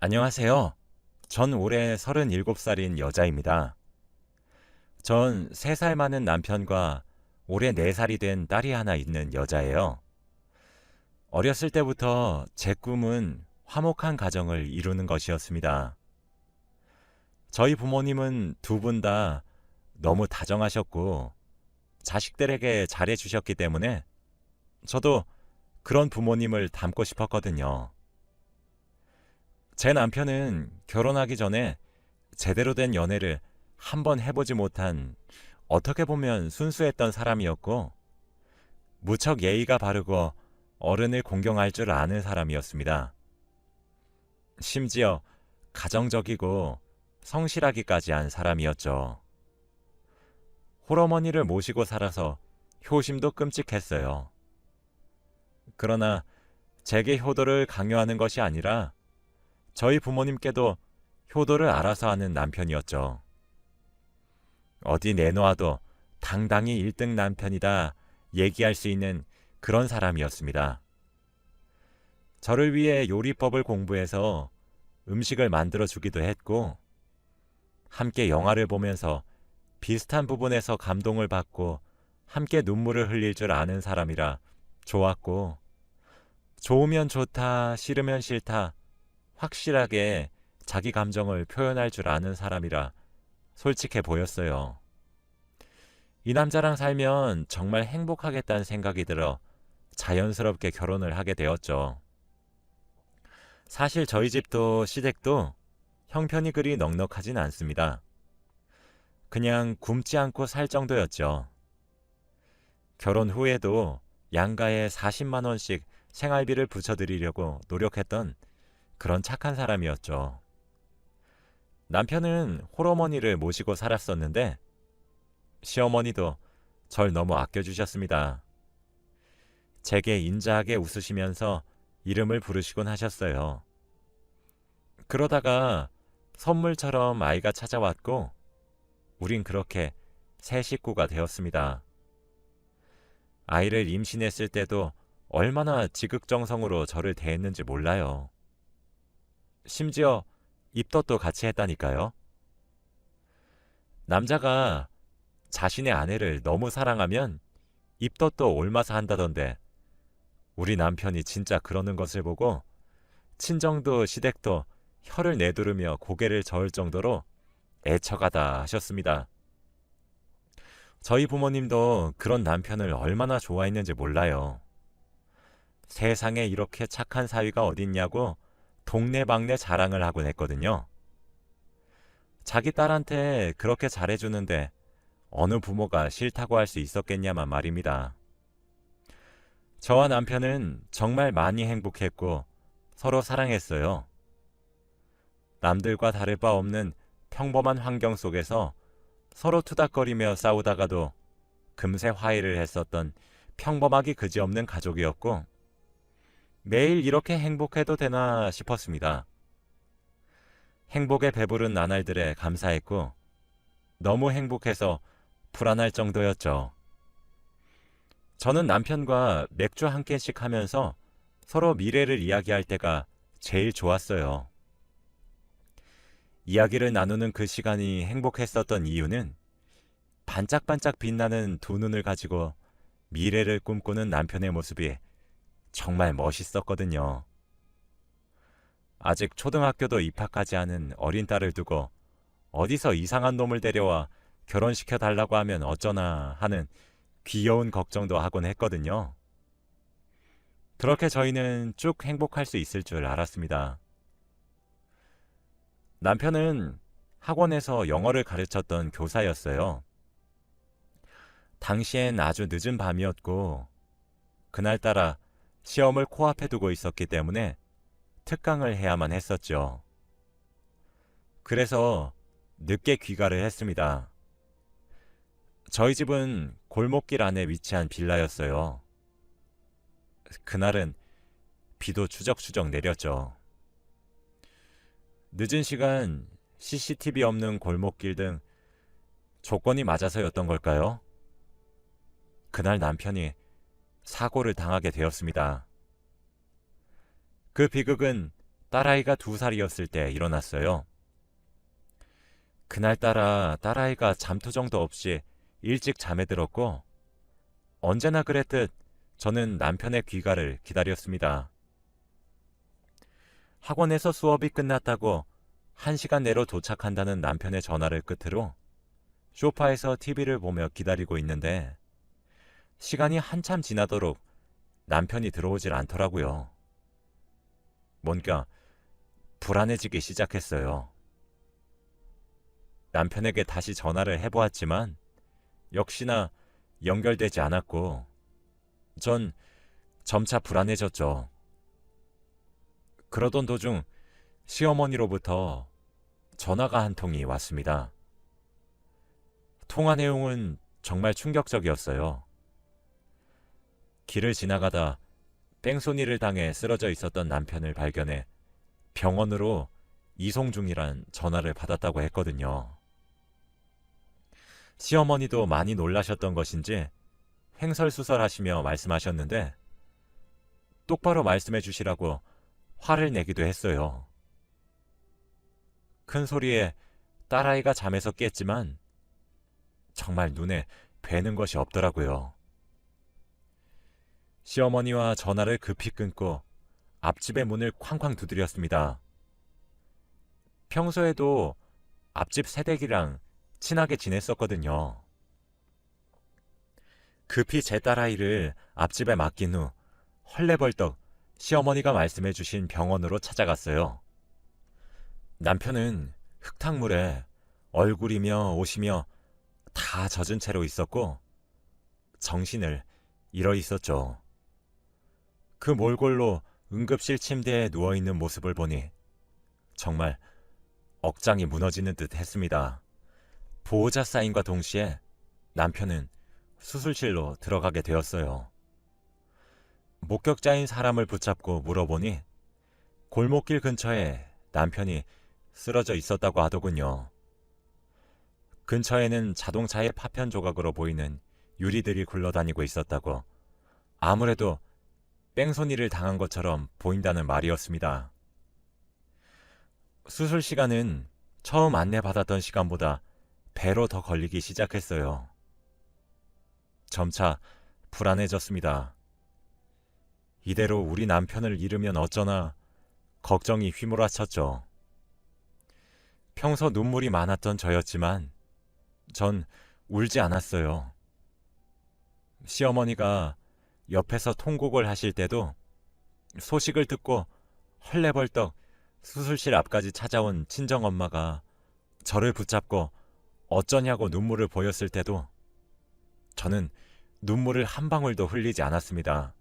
안녕하세요. 전 올해 37살인 여자입니다. 전 3살 많은 남편과 올해 4살이 된 딸이 하나 있는 여자예요. 어렸을 때부터 제 꿈은 화목한 가정을 이루는 것이었습니다. 저희 부모님은 두 분 다 너무 다정하셨고 자식들에게 잘해주셨기 때문에 저도 그런 부모님을 닮고 싶었거든요. 제 남편은 결혼하기 전에 제대로 된 연애를 한 번 해보지 못한 어떻게 보면 순수했던 사람이었고 무척 예의가 바르고 어른을 공경할 줄 아는 사람이었습니다. 심지어 가정적이고 성실하기까지 한 사람이었죠. 홀어머니를 모시고 살아서 효심도 끔찍했어요. 그러나 제게 효도를 강요하는 것이 아니라 저희 부모님께도 효도를 알아서 하는 남편이었죠. 어디 내놓아도 당당히 1등 남편이다 얘기할 수 있는 그런 사람이었습니다. 저를 위해 요리법을 공부해서 음식을 만들어 주기도 했고, 함께 영화를 보면서 비슷한 부분에서 감동을 받고 함께 눈물을 흘릴 줄 아는 사람이라 좋았고, 좋으면 좋다, 싫으면 싫다, 확실하게 자기 감정을 표현할 줄 아는 사람이라 솔직해 보였어요. 이 남자랑 살면 정말 행복하겠다는 생각이 들어 자연스럽게 결혼을 하게 되었죠. 사실 저희 집도 시댁도 형편이 그리 넉넉하진 않습니다. 그냥 굶지 않고 살 정도였죠. 결혼 후에도 양가에 40만 원씩 생활비를 붙여드리려고 노력했던 그런 착한 사람이었죠. 남편은 홀어머니를 모시고 살았었는데 시어머니도 절 너무 아껴주셨습니다. 제게 인자하게 웃으시면서 이름을 부르시곤 하셨어요. 그러다가 선물처럼 아이가 찾아왔고 우린 그렇게 새 식구가 되었습니다. 아이를 임신했을 때도 얼마나 지극정성으로 저를 대했는지 몰라요. 심지어 입덧도 같이 했다니까요. 남자가 자신의 아내를 너무 사랑하면 입덧도 옮아서 한다던데 우리 남편이 진짜 그러는 것을 보고 친정도 시댁도 혀를 내두르며 고개를 저을 정도로 애처가다 하셨습니다. 저희 부모님도 그런 남편을 얼마나 좋아했는지 몰라요. 세상에 이렇게 착한 사위가 어딨냐고 동네방네 자랑을 하곤 했거든요. 자기 딸한테 그렇게 잘해주는데 어느 부모가 싫다고 할 수 있었겠냐만 말입니다. 저와 남편은 정말 많이 행복했고 서로 사랑했어요. 남들과 다를 바 없는 평범한 환경 속에서 서로 투닥거리며 싸우다가도 금세 화해를 했었던 평범하기 그지없는 가족이었고 매일 이렇게 행복해도 되나 싶었습니다. 행복에 배부른 나날들에 감사했고 너무 행복해서 불안할 정도였죠. 저는 남편과 맥주 한 캔씩 하면서 서로 미래를 이야기할 때가 제일 좋았어요. 이야기를 나누는 그 시간이 행복했었던 이유는 반짝반짝 빛나는 두 눈을 가지고 미래를 꿈꾸는 남편의 모습이 정말 멋있었거든요. 아직 초등학교도 입학하지 않은 어린 딸을 두고 어디서 이상한 놈을 데려와 결혼시켜 달라고 하면 어쩌나 하는 귀여운 걱정도 하곤 했거든요. 그렇게 저희는 쭉 행복할 수 있을 줄 알았습니다. 남편은 학원에서 영어를 가르쳤던 교사였어요. 당시엔 아주 늦은 밤이었고 그날따라 시험을 코앞에 두고 있었기 때문에 특강을 해야만 했었죠. 그래서 늦게 귀가를 했습니다. 저희 집은 골목길 안에 위치한 빌라였어요. 그날은 비도 추적추적 내렸죠. 늦은 시간 CCTV 없는 골목길 등 조건이 맞아서였던 걸까요? 그날 남편이 사고를 당하게 되었습니다. 그 비극은 딸아이가 2살이었을 때 일어났어요. 그날따라 딸아이가 잠투정도 없이 일찍 잠에 들었고 언제나 그랬듯 저는 남편의 귀가를 기다렸습니다. 학원에서 수업이 끝났다고 1시간 내로 도착한다는 남편의 전화를 끝으로 소파에서 TV를 보며 기다리고 있는데 시간이 한참 지나도록 남편이 들어오질 않더라고요. 뭔가 불안해지기 시작했어요. 남편에게 다시 전화를 해보았지만 역시나 연결되지 않았고 전 점차 불안해졌죠. 그러던 도중 시어머니로부터 전화가 한 통이 왔습니다. 통화 내용은 정말 충격적이었어요. 길을 지나가다 뺑소니를 당해 쓰러져 있었던 남편을 발견해 병원으로 이송 중이란 전화를 받았다고 했거든요. 시어머니도 많이 놀라셨던 것인지 횡설수설하시며 말씀하셨는데 똑바로 말씀해 주시라고 화를 내기도 했어요. 큰 소리에 딸아이가 잠에서 깼지만 정말 눈에 뵈는 것이 없더라고요. 시어머니와 전화를 급히 끊고 앞집의 문을 쾅쾅 두드렸습니다. 평소에도 앞집 새댁이랑 친하게 지냈었거든요. 급히 제 딸아이를 앞집에 맡긴 후 헐레벌떡 시어머니가 말씀해 주신 병원으로 찾아갔어요. 남편은 흙탕물에 얼굴이며 옷이며 다 젖은 채로 있었고 정신을 잃어 있었죠. 그 몰골로 응급실 침대에 누워있는 모습을 보니 정말 억장이 무너지는 듯 했습니다. 보호자 사인과 동시에 남편은 수술실로 들어가게 되었어요. 목격자인 사람을 붙잡고 물어보니 골목길 근처에 남편이 쓰러져 있었다고 하더군요. 근처에는 자동차의 파편 조각으로 보이는 유리들이 굴러다니고 있었다고 아무래도 뺑소니를 당한 것처럼 보인다는 말이었습니다. 수술 시간은 처음 안내받았던 시간보다 배로 더 걸리기 시작했어요. 점차 불안해졌습니다. 이대로 우리 남편을 잃으면 어쩌나 걱정이 휘몰아쳤죠. 평소 눈물이 많았던 저였지만 전 울지 않았어요. 시어머니가 옆에서 통곡을 하실 때도 소식을 듣고 헐레벌떡 수술실 앞까지 찾아온 친정엄마가 저를 붙잡고 어쩌냐고 눈물을 보였을 때도 저는 눈물을 한 방울도 흘리지 않았습니다.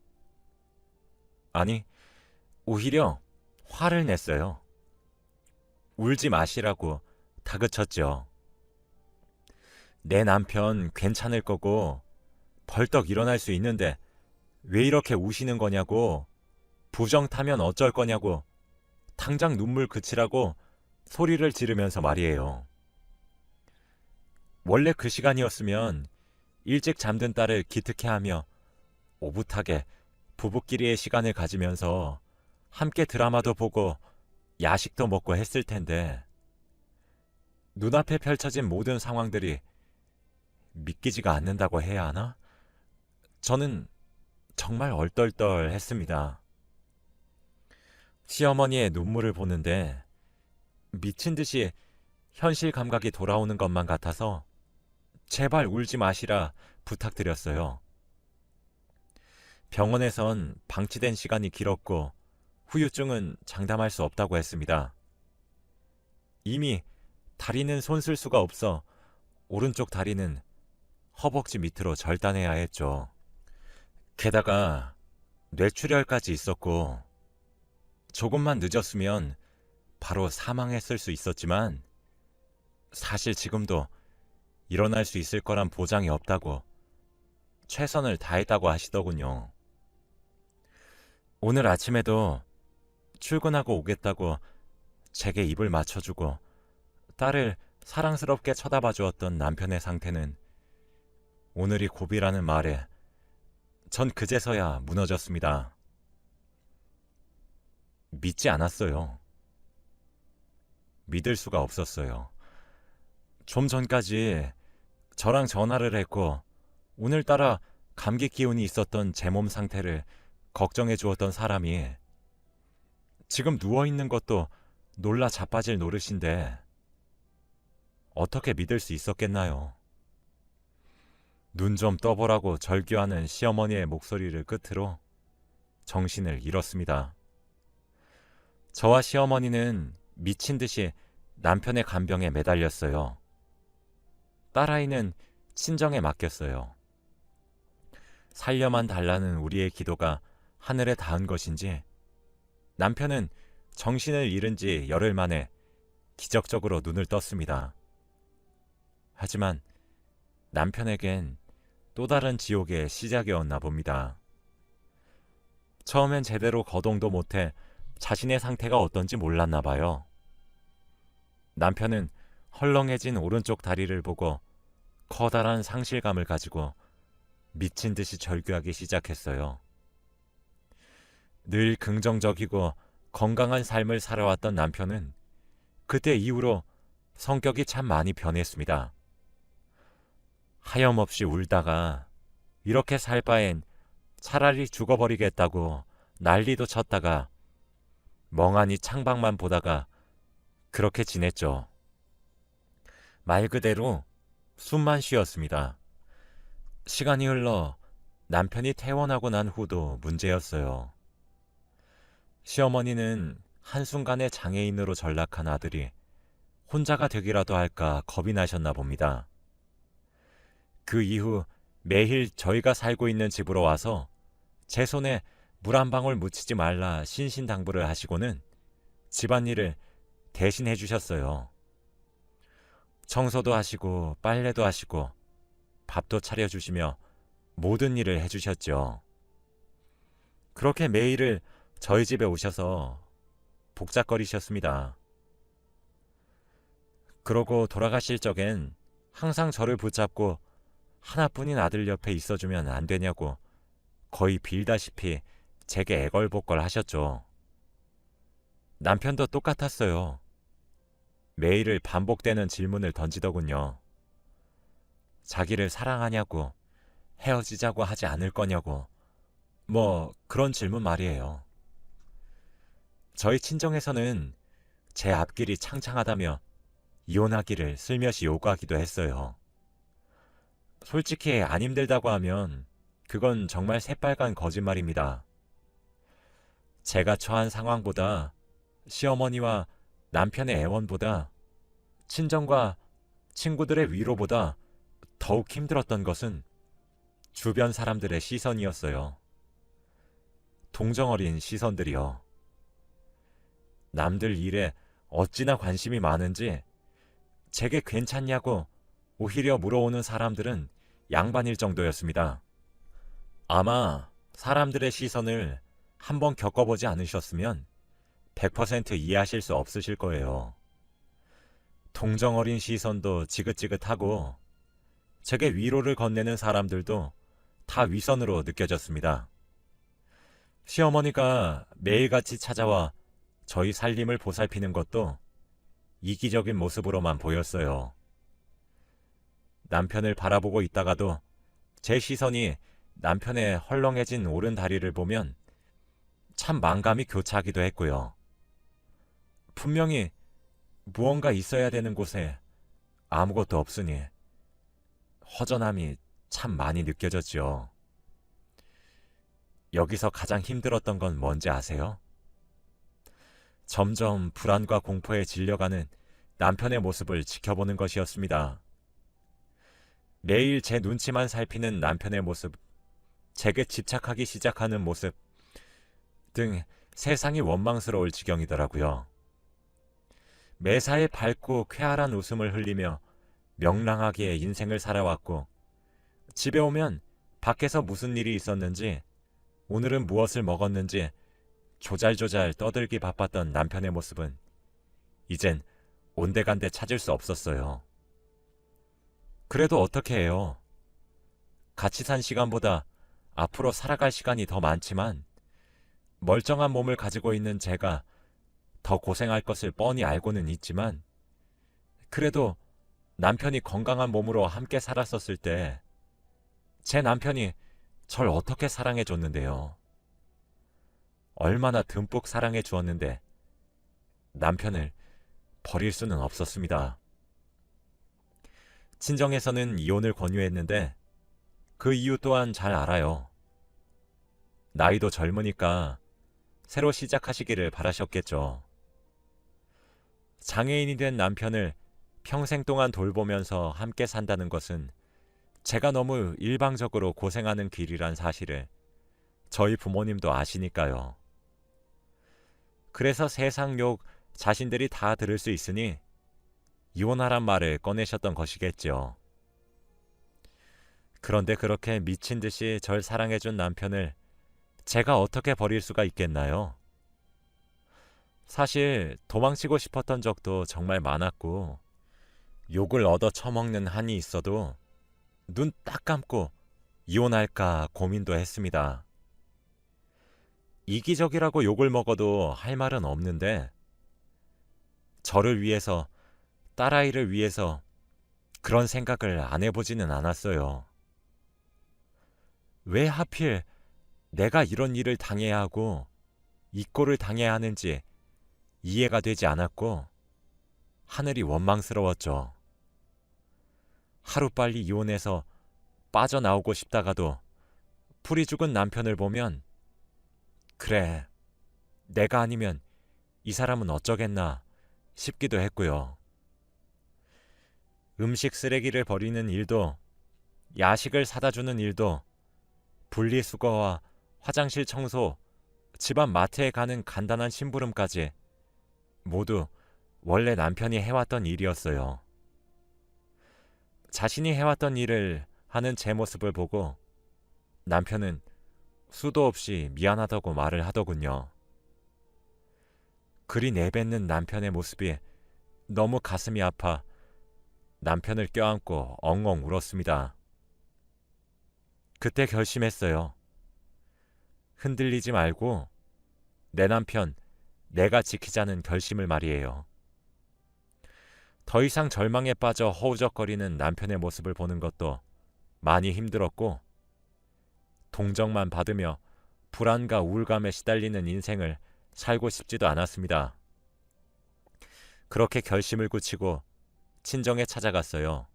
아니, 오히려 화를 냈어요. 울지 마시라고 다그쳤죠. 내 남편 괜찮을 거고 벌떡 일어날 수 있는데 왜 이렇게 우시는 거냐고, 부정 타면 어쩔 거냐고, 당장 눈물 그치라고 소리를 지르면서 말이에요. 원래 그 시간이었으면 일찍 잠든 딸을 기특해하며 오붓하게 부부끼리의 시간을 가지면서 함께 드라마도 보고 야식도 먹고 했을 텐데 눈앞에 펼쳐진 모든 상황들이 믿기지가 않는다고 해야 하나? 저는 정말 얼떨떨했습니다. 시어머니의 눈물을 보는데 미친 듯이 현실 감각이 돌아오는 것만 같아서 제발 울지 마시라 부탁드렸어요. 병원에선 방치된 시간이 길었고 후유증은 장담할 수 없다고 했습니다. 이미 다리는 손 쓸 수가 없어 오른쪽 다리는 허벅지 밑으로 절단해야 했죠. 게다가 뇌출혈까지 있었고 조금만 늦었으면 바로 사망했을 수 있었지만 사실 지금도 일어날 수 있을 거란 보장이 없다고 최선을 다했다고 하시더군요. 오늘 아침에도 출근하고 오겠다고 제게 입을 맞춰주고 딸을 사랑스럽게 쳐다봐 주었던 남편의 상태는 오늘이 고비라는 말에 전 그제서야 무너졌습니다. 믿지 않았어요. 믿을 수가 없었어요. 좀 전까지 저랑 전화를 했고 오늘따라 감기 기운이 있었던 제 몸 상태를 걱정해 주었던 사람이 지금 누워있는 것도 놀라 자빠질 노릇인데 어떻게 믿을 수 있었겠나요? 눈 좀 떠보라고 절규하는 시어머니의 목소리를 끝으로 정신을 잃었습니다. 저와 시어머니는 미친 듯이 남편의 간병에 매달렸어요. 딸아이는 친정에 맡겼어요. 살려만 달라는 우리의 기도가 하늘에 닿은 것인지 남편은 정신을 잃은 지 열흘 만에 기적적으로 눈을 떴습니다. 하지만 남편에겐 또 다른 지옥의 시작이었나 봅니다. 처음엔 제대로 거동도 못해 자신의 상태가 어떤지 몰랐나 봐요. 남편은 헐렁해진 오른쪽 다리를 보고 커다란 상실감을 가지고 미친 듯이 절규하기 시작했어요. 늘 긍정적이고 건강한 삶을 살아왔던 남편은 그때 이후로 성격이 참 많이 변했습니다. 하염없이 울다가 이렇게 살 바엔 차라리 죽어버리겠다고 난리도 쳤다가 멍하니 창밖만 보다가 그렇게 지냈죠. 말 그대로 숨만 쉬었습니다. 시간이 흘러 남편이 퇴원하고 난 후도 문제였어요. 시어머니는 한순간에 장애인으로 전락한 아들이 혼자가 되기라도 할까 겁이 나셨나 봅니다. 그 이후 매일 저희가 살고 있는 집으로 와서 제 손에 물 한 방울 묻히지 말라 신신당부를 하시고는 집안일을 대신 해주셨어요. 청소도 하시고 빨래도 하시고 밥도 차려주시며 모든 일을 해주셨죠. 그렇게 매일을 저희 집에 오셔서 복작거리셨습니다. 그러고 돌아가실 적엔 항상 저를 붙잡고 하나뿐인 아들 옆에 있어주면 안 되냐고 거의 빌다시피 제게 애걸복걸 하셨죠. 남편도 똑같았어요. 매일을 반복되는 질문을 던지더군요. 자기를 사랑하냐고, 헤어지자고 하지 않을 거냐고, 뭐 그런 질문 말이에요. 저희 친정에서는 제 앞길이 창창하다며 이혼하기를 슬며시 요구하기도 했어요. 솔직히 안 힘들다고 하면 그건 정말 새빨간 거짓말입니다. 제가 처한 상황보다 시어머니와 남편의 애원보다 친정과 친구들의 위로보다 더욱 힘들었던 것은 주변 사람들의 시선이었어요. 동정어린 시선들이요. 남들 일에 어찌나 관심이 많은지 제게 괜찮냐고 오히려 물어오는 사람들은 양반일 정도였습니다. 아마 사람들의 시선을 한번 겪어보지 않으셨으면 100% 이해하실 수 없으실 거예요. 동정어린 시선도 지긋지긋하고 제게 위로를 건네는 사람들도 다 위선으로 느껴졌습니다. 시어머니가 매일같이 찾아와 저희 살림을 보살피는 것도 이기적인 모습으로만 보였어요. 남편을 바라보고 있다가도 제 시선이 남편의 헐렁해진 오른 다리를 보면 참 만감이 교차하기도 했고요. 분명히 무언가 있어야 되는 곳에 아무것도 없으니 허전함이 참 많이 느껴졌죠. 여기서 가장 힘들었던 건 뭔지 아세요? 점점 불안과 공포에 질려가는 남편의 모습을 지켜보는 것이었습니다. 매일 제 눈치만 살피는 남편의 모습, 제게 집착하기 시작하는 모습 등 세상이 원망스러울 지경이더라고요. 매사에 밝고 쾌활한 웃음을 흘리며 명랑하게 인생을 살아왔고 집에 오면 밖에서 무슨 일이 있었는지 오늘은 무엇을 먹었는지 조잘조잘 떠들기 바빴던 남편의 모습은 이젠 온데간데 찾을 수 없었어요. 그래도 어떻게 해요? 같이 산 시간보다 앞으로 살아갈 시간이 더 많지만 멀쩡한 몸을 가지고 있는 제가 더 고생할 것을 뻔히 알고는 있지만 그래도 남편이 건강한 몸으로 함께 살았었을 때 제 남편이 절 어떻게 사랑해 줬는데요. 얼마나 듬뿍 사랑해 주었는데 남편을 버릴 수는 없었습니다. 친정에서는 이혼을 권유했는데 그 이유 또한 잘 알아요. 나이도 젊으니까 새로 시작하시기를 바라셨겠죠. 장애인이 된 남편을 평생 동안 돌보면서 함께 산다는 것은 제가 너무 일방적으로 고생하는 길이란 사실을 저희 부모님도 아시니까요. 그래서 세상 욕 자신들이 다 들을 수 있으니 이혼하란 말을 꺼내셨던 것이겠죠. 그런데 그렇게 미친 듯이 절 사랑해준 남편을 제가 어떻게 버릴 수가 있겠나요? 사실 도망치고 싶었던 적도 정말 많았고 욕을 얻어 처먹는 한이 있어도 눈 딱 감고 이혼할까 고민도 했습니다. 이기적이라고 욕을 먹어도 할 말은 없는데 저를 위해서, 딸아이를 위해서 그런 생각을 안 해보지는 않았어요. 왜 하필 내가 이런 일을 당해야 하고 이 꼴을 당해야 하는지 이해가 되지 않았고 하늘이 원망스러웠죠. 하루빨리 이혼해서 빠져나오고 싶다가도 풀이 죽은 남편을 보면 그래, 내가 아니면 이 사람은 어쩌겠나 싶기도 했고요. 음식 쓰레기를 버리는 일도, 야식을 사다 주는 일도, 분리수거와 화장실 청소, 집안 마트에 가는 간단한 심부름까지 모두 원래 남편이 해왔던 일이었어요. 자신이 해왔던 일을 하는 제 모습을 보고 남편은 수도 없이 미안하다고 말을 하더군요. 그리 내뱉는 남편의 모습이 너무 가슴이 아파 남편을 껴안고 엉엉 울었습니다. 그때 결심했어요. 흔들리지 말고 내 남편, 내가 지키자는 결심을 말이에요. 더 이상 절망에 빠져 허우적거리는 남편의 모습을 보는 것도 많이 힘들었고 동정만 받으며 불안과 우울감에 시달리는 인생을 살고 싶지도 않았습니다. 그렇게 결심을 굳히고 친정에 찾아갔어요.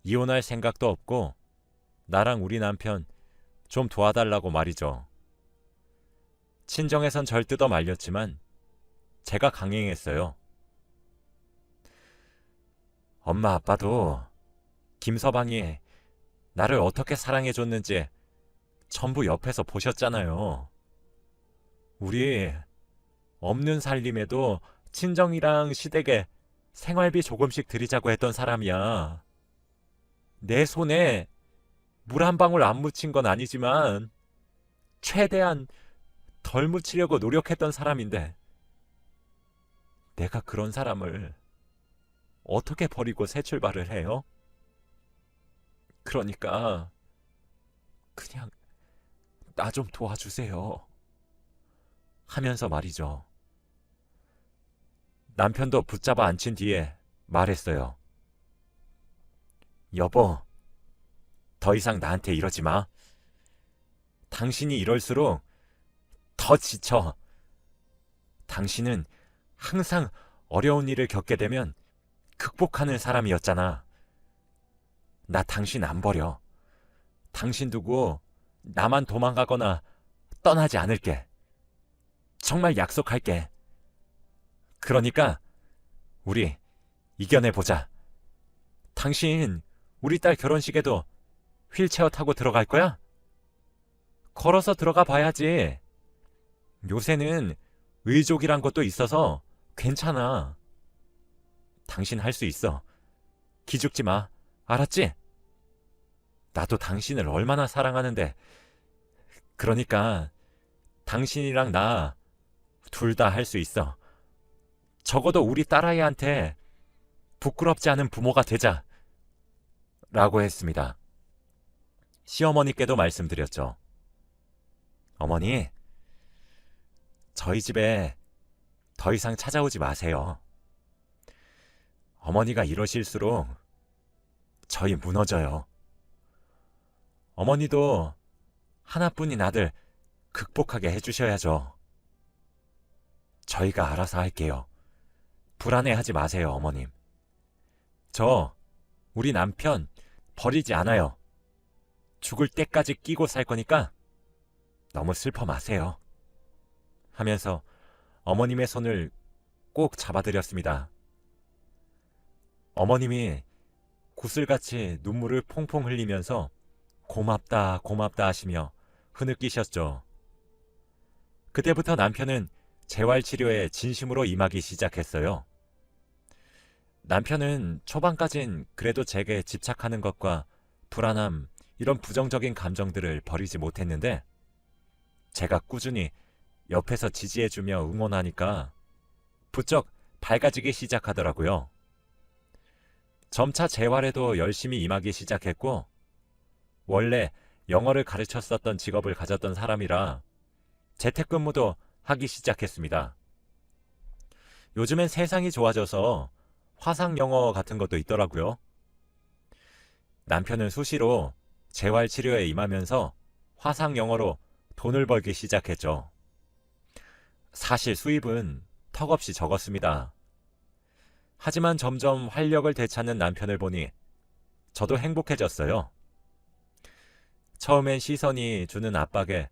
이혼할 생각도 없고 나랑 우리 남편 좀 도와달라고 말이죠. 친정에선 절 뜯어 말렸지만 제가 강행했어요. 엄마 아빠도 김서방이 나를 어떻게 사랑해줬는지 전부 옆에서 보셨잖아요. 우리 없는 살림에도 친정이랑 시댁에 생활비 조금씩 드리자고 했던 사람이야. 내 손에 물 한 방울 안 묻힌 건 아니지만 최대한 덜 묻히려고 노력했던 사람인데 내가 그런 사람을 어떻게 버리고 새 출발을 해요? 그러니까 그냥 나 좀 도와주세요. 하면서 말이죠. 남편도 붙잡아 앉힌 뒤에 말했어요. 여보, 더 이상 나한테 이러지 마. 당신이 이럴수록 더 지쳐. 당신은 항상 어려운 일을 겪게 되면 극복하는 사람이었잖아. 나 당신 안 버려. 당신 두고 나만 도망가거나 떠나지 않을게. 정말 약속할게. 그러니까 우리 이겨내보자. 당신 우리 딸 결혼식에도 휠체어 타고 들어갈 거야? 걸어서 들어가 봐야지. 요새는 의족이란 것도 있어서 괜찮아. 당신 할 수 있어. 기죽지 마. 알았지? 나도 당신을 얼마나 사랑하는데. 그러니까 당신이랑 나 둘 다 할 수 있어. 적어도 우리 딸아이한테 부끄럽지 않은 부모가 되자. 라고 했습니다. 시어머니께도 말씀드렸죠. 어머니, 저희 집에 더 이상 찾아오지 마세요. 어머니가 이러실수록 저희 무너져요. 어머니도 하나뿐인 아들 극복하게 해주셔야죠. 저희가 알아서 할게요. 불안해하지 마세요, 어머님. 우리 남편 버리지 않아요. 죽을 때까지 끼고 살 거니까 너무 슬퍼 마세요. 하면서 어머님의 손을 꼭 잡아드렸습니다. 어머님이 구슬같이 눈물을 퐁퐁 흘리면서 고맙다, 고맙다 하시며 흐느끼셨죠. 그때부터 남편은 재활치료에 진심으로 임하기 시작했어요. 남편은 초반까진 그래도 제게 집착하는 것과 불안함, 이런 부정적인 감정들을 버리지 못했는데 제가 꾸준히 옆에서 지지해주며 응원하니까 부쩍 밝아지기 시작하더라고요. 점차 재활에도 열심히 임하기 시작했고 원래 영어를 가르쳤었던 직업을 가졌던 사람이라 재택근무도 하기 시작했습니다. 요즘엔 세상이 좋아져서 화상 영어 같은 것도 있더라고요. 남편은 수시로 재활치료에 임하면서 화상 영어로 돈을 벌기 시작했죠. 사실 수입은 턱없이 적었습니다. 하지만 점점 활력을 되찾는 남편을 보니 저도 행복해졌어요. 처음엔 시선이 주는 압박에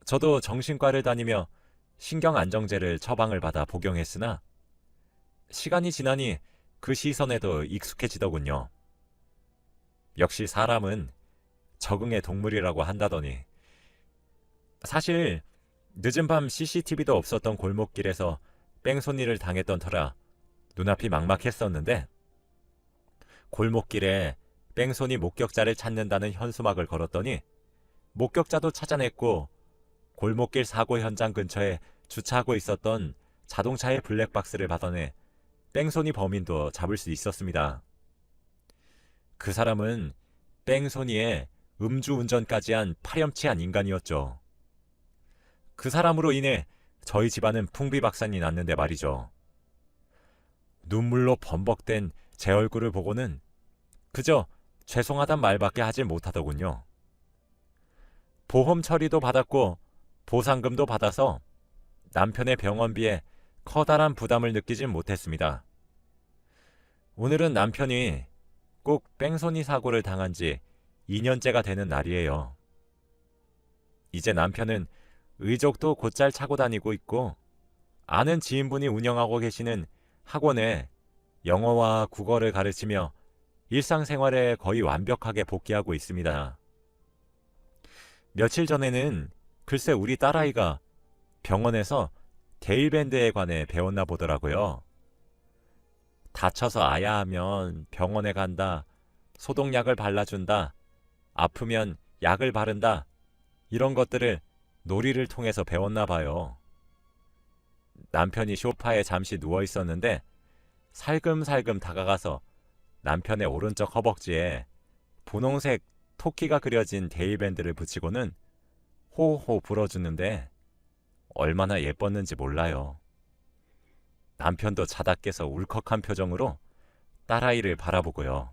저도 정신과를 다니며 신경안정제를 처방을 받아 복용했으나 시간이 지나니 그 시선에도 익숙해지더군요. 역시 사람은 적응의 동물이라고 한다더니 사실 늦은 밤 CCTV도 없었던 골목길에서 뺑소니를 당했던 터라 눈앞이 막막했었는데 골목길에 뺑소니 목격자를 찾는다는 현수막을 걸었더니 목격자도 찾아냈고 골목길 사고 현장 근처에 주차하고 있었던 자동차의 블랙박스를 받아내 뺑소니 범인도 잡을 수 있었습니다. 그 사람은 뺑소니에 음주운전까지 한 파렴치한 인간이었죠. 그 사람으로 인해 저희 집안은 풍비박산이 났는데 말이죠. 눈물로 범벅된 제 얼굴을 보고는 그저 죄송하단 말밖에 하질 못하더군요. 보험 처리도 받았고 보상금도 받아서 남편의 병원비에 커다란 부담을 느끼진 못했습니다. 오늘은 남편이 꼭 뺑소니 사고를 당한 지 2년째가 되는 날이에요. 이제 남편은 의족도 곧잘 차고 다니고 있고 아는 지인분이 운영하고 계시는 학원에 영어와 국어를 가르치며 일상생활에 거의 완벽하게 복귀하고 있습니다. 며칠 전에는 글쎄 우리 딸아이가 병원에서 데일밴드에 관해 배웠나 보더라고요. 다쳐서 아야하면 병원에 간다, 소독약을 발라준다, 아프면 약을 바른다, 이런 것들을 놀이를 통해서 배웠나 봐요. 남편이 소파에 잠시 누워 있었는데 살금살금 다가가서 남편의 오른쪽 허벅지에 분홍색 토끼가 그려진 데일밴드를 붙이고는 호호 불어주는데 얼마나 예뻤는지 몰라요. 남편도 자다 깨서 울컥한 표정으로 딸아이를 바라보고요.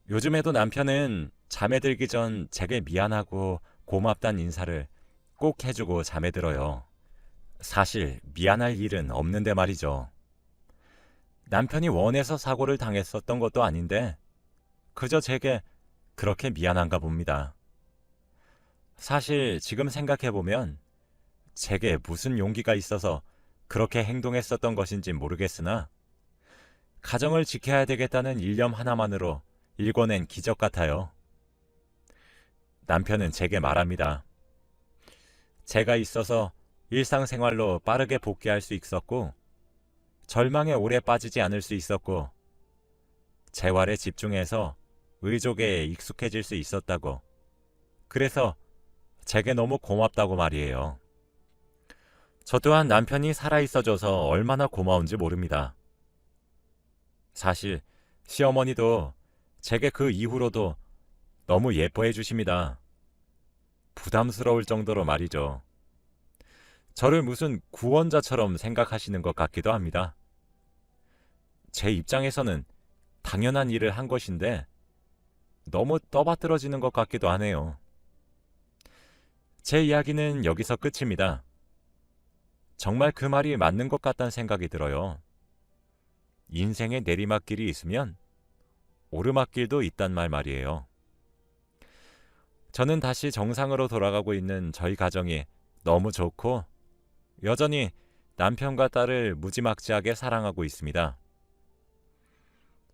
요즘에도 남편은 잠에 들기 전 제게 미안하고 고맙단 인사를 꼭 해주고 잠에 들어요. 사실 미안할 일은 없는데 말이죠. 남편이 원해서 사고를 당했었던 것도 아닌데 그저 제게 그렇게 미안한가 봅니다. 사실 지금 생각해보면 제게 무슨 용기가 있어서 그렇게 행동했었던 것인지 모르겠으나 가정을 지켜야 되겠다는 일념 하나만으로 일궈낸 기적 같아요. 남편은 제게 말합니다. 제가 있어서 일상생활로 빠르게 복귀할 수 있었고 절망에 오래 빠지지 않을 수 있었고 재활에 집중해서 의족에 익숙해질 수 있었다고. 그래서 제게 너무 고맙다고 말이에요. 저 또한 남편이 살아있어줘서 얼마나 고마운지 모릅니다. 사실 시어머니도 제게 그 이후로도 너무 예뻐해 주십니다. 부담스러울 정도로 말이죠. 저를 무슨 구원자처럼 생각하시는 것 같기도 합니다. 제 입장에서는 당연한 일을 한 것인데 너무 떠받들어지는 것 같기도 하네요. 제 이야기는 여기서 끝입니다. 정말 그 말이 맞는 것 같다는 생각이 들어요. 인생에 내리막길이 있으면 오르막길도 있단 말이에요. 저는 다시 정상으로 돌아가고 있는 저희 가정이 너무 좋고 여전히 남편과 딸을 무지막지하게 사랑하고 있습니다.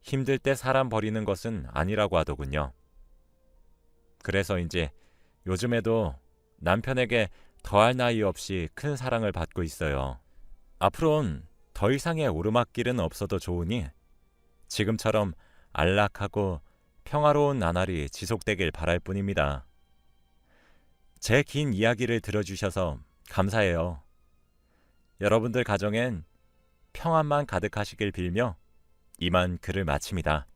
힘들 때 사람 버리는 것은 아니라고 하더군요. 그래서 요즘에도 남편에게 더할 나위 없이 큰 사랑을 받고 있어요. 앞으로는 더 이상의 오르막길은 없어도 좋으니 지금처럼 안락하고 평화로운 나날이 지속되길 바랄 뿐입니다. 제 긴 이야기를 들어주셔서 감사해요. 여러분들 가정엔 평안만 가득하시길 빌며 이만 글을 마칩니다.